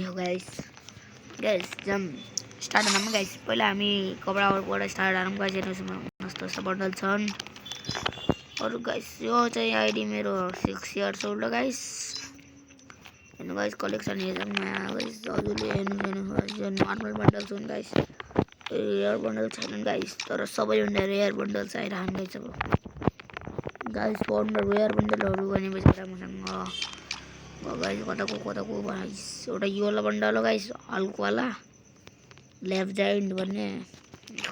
हो guys guys जम start गर्नु गाइस पहिला हामी कपडाबाट स्टार्ट गरौँ गाइस हेर्नुहोस् मस्त मस्त बन्डल छन् अरु गाइस यो चाहिँ आइडी मेरो 6 इयर्स ओल्ड हो गाइस हेर्नु गाइस कलेक्सन हेर्नु गाइस हजुरले हेर्नु यो नर्मल बन्डल छन् गाइस रेयर बन्डल छैनन् गाइस तर सबैभन्दा रेयर बन्डल चाहिँ आइरहन् गाइस अब गाइस बन्डल रेयर बन्डलहरु भनेपछि राम्रोसँग गाइस कताको गाइस एउटा यो वाला बन्डल हो गाइस हल्क वाला लेफ्ट जाइन्ट भन्ने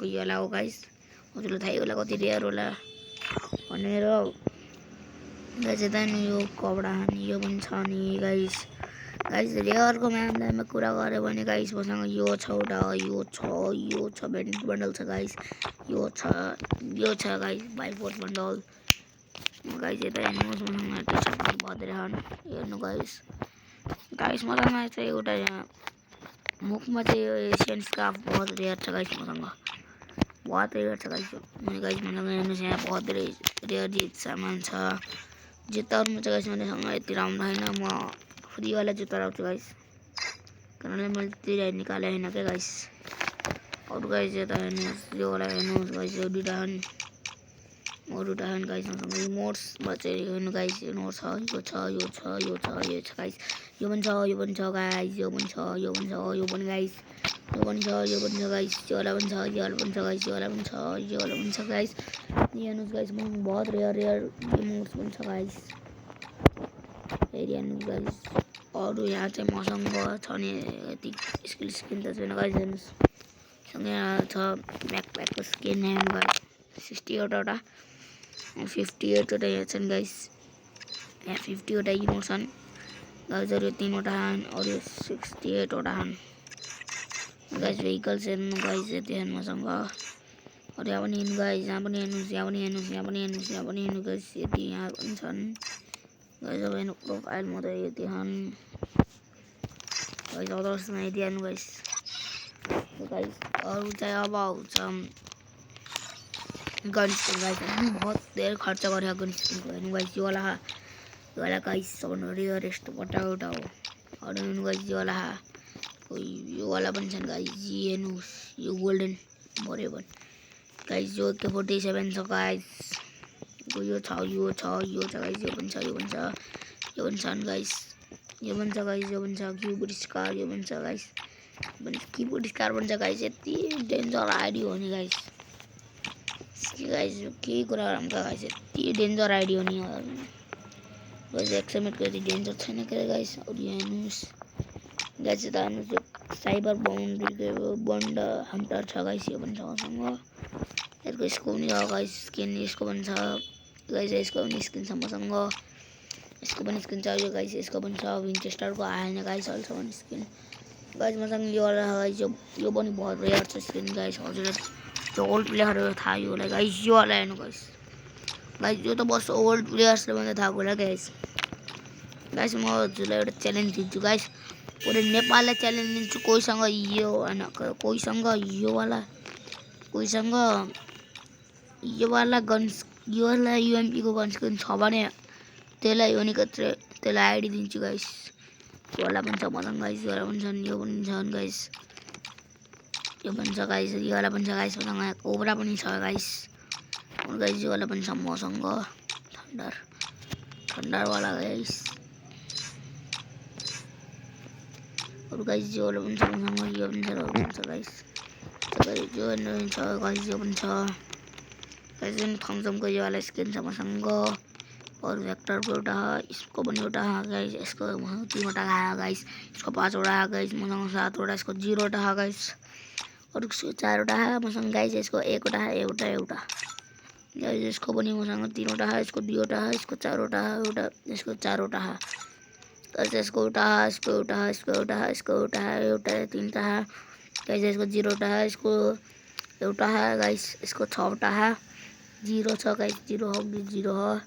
यो वाला हो गाइस हजुरलाई थाहै होला कति रेयर होला भनेर गाइस यता नि यो कपडा नि यो पनि छ नि गाइस गाइस रेयरको मामलामा कुरा गरे भने गाइस मसँग यो छ एउटा यो छ बन्डल छ गाइस यो छ गाइस बाइ फोर्स बन्डल गाइस यता हेर्नुहोस् मसँग टी-सर्ट भद्रेहन हेर्नु गाइस मसँग चाहिँ एउटा मुखमा चाहिँ यो एशियन स्कार्फ बहुत रेयर छ गाइस मसँग बहुत रेयर छ गाइस मसँग हेर्नुहोस् यहाँ बहुत रेयर सामान छ जुत्ताहरुमा चाहिँ गाइस मसँग यति राम्रो हैन म फ्री वाला जुत्ता राख्छु गाइस कारणले मैले त्यही निकाले हैन के गाइस अरु गाइस यता हेर्नुहोस् यो वाला हेर्नुहोस् गाइस यो दुईटा गाइस मसँग रिमोट्स बचेर हेर्नु गाइस यो नोट छ गाइस यो पनि छ गाइस यो पनि छ गाइस यो वाला पनि छ गाइस हेर्नुहोस् गाइस मसँग बहुत रेयर रिमोट्स पनि छ गाइस हेर्नुहोस् गाइस अरु यहाँ चाहिँ मसँग छ नि यति स्किन त छैन गाइस हेर्नुहोस् सँग यहाँ छ ब्याकप्याकको स्किन हेर्नु गाइस 68 वटा 58 वटा यहाँ छन् गाइस यहाँ 50 वटा इमोट छन् गाइस अरु 3 वटा अरु 68 वटा गाइस भेहिकल्स हेर्नु गाइस यति हेर्नु मसँग अरु यहाँ पनि हेर्नु गाइस यहाँ पनि हेर्नु गाइस यति यहाँ पनि छन् गाइस अब हेर्नु प्रोफाइल म त यति हन गाइस अदर्समा यति हेर्नु गाइस अरु चाहिँ अब आउँछ गन स्किन गाइस बहुत धेरै खर्च गरेको गन स्किनको हेर्नु गाइस यो वाला गाइस सबभन्दा रेयरेस्ट बटाउटा हो अरु हेर्नु गाइस यो वाला पनि छन् गाइस हेर्नुहोस् यो गोल्डन बरेबन गाइस यो AK47 छ गाइस यो छ गाइस यो पनि छन् गाइस यो पनि छ कीबोर्ड स्कार यो पनि छ गाइस कीबोर्ड स्कार पनि छ गाइस यति डेन्जर आइडी हो नि गाइस के कुरा गरौँ गाइस यति डेन्जर आइडी हो नि गाइस एक्सएमएट को डेन्जर छैन के गाइस अरु हेर्नुस् गाइस यता हेर्नुस् साइबर बन्ड हन्टर छ गाइस यो पनि छ मसँग यसको पनि छ गाइस स्किन यसको पनि छ गाइस यसको पनि स्किन छ मसँग यसको पनि स्किन छ यो गाइस यसको पनि छ विन्चेस्टरको आएन गाइस अहिलेसम्म स्किन गाइस मसँग यो वाला गाइस यो पनि बहुत रेयर छ स्किन गाइस हजुरले जो ओल्ड प्लेयरहरु थाहा यो गाइस यो वाला हेर्नु गाइस यो त बस ओल्ड प्लेयर्सले मात्रै थाहा होला गाइस म हजुरलाई एउटा च्यालेन्ज दिन्छु गाइस पुरै नेपाललाई च्यालेन्ज दिन्छु कोहीसँग यो हैन कोहीसँग यो वाला गन्स यो वाला UMP को गन स्किन छ भने त्यसलाई आइडी दिन्छु गाइस यो वाला पनि छ मसँग गाइस यो वाला पनि छन् यो पनि छन् गाइस यो पनि छ गाइस यो वाला पनि छ गाइस मसँग कोब्रा पनि छ गाइस गाइस यो वाला पनि छ मसँग थन्डर वाला गाइस अरु गाइस यो वाला पनि छ मसँग यो पनि छ गाइस यो पनि छ गाइस यो पनि छ गाइस यो थम्सअपको यो वाला स्किन छ मसँग और वेक्टरको एउटा यसको पनि एउटा गाइस यसको 3 वटा गाइस यसको 5 वटा गाइस मसँग 7 वटा यसको 0 वटा गाइस और इसको 4 वटा मसँग गाइस यसको 1 वटा एउटा गाइस यसको पनि मसँग 3 वटा यसको 2 वटा यसको 4 वटा यसको 4 वटा गाइस यसको एउटा 3 वटा गाइस यसको 0 वटा यसको एउटा गाइस यसको 6 वटा 0 छ गाइस 0 हो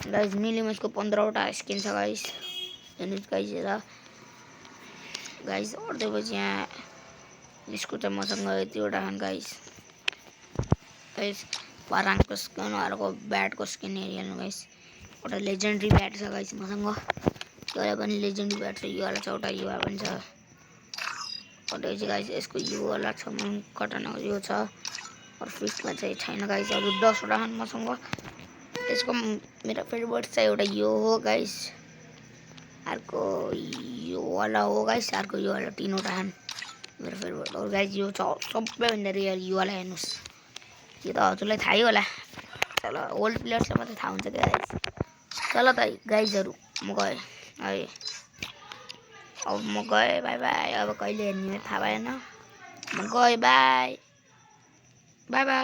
गाइस मिलियम इसको 15 वटा स्किन छ गाइस हेर्नुस् गाइस यता गाइस अर्दैपछि यहाँ यसको चाहिँ मसँग यतिवटा छन् गाइस पराङको स्किन अर्को ब्याटको स्किन हेर्नु गाइस एउटा लेजेन्डरी ब्याट छ गाइस मसँग योवाला पनि लेजेन्डरी ब्याट छ योवाला छ एउटा युवा पनि छ कतै गाइस यसको युवाला छ कटन यो छ और फिस्टमा चाहिँ छैन गाइस अरु 10 वटा छन् मसँग यसको मेरो फेभरेट चाहिँ एउटा यो हो गाइस अर्को यो वाला हो गाइस अर्को यो वाला तीनवटा छन् मेरो फेभरेट और गाइस यो छ सबैभन्दा रियल यो वाला हेर्नुस् यो त हजुरलाई थाहै होला चलो ओल्ड प्लेयर्सलाई मात्रै थाहा हुन्छ गाइस चलो त गाइसहरु म गए है अब म गए बाइ बाइ अब कहिले हेर्ने थाहा भएन म गए बाइ बाइ बाइ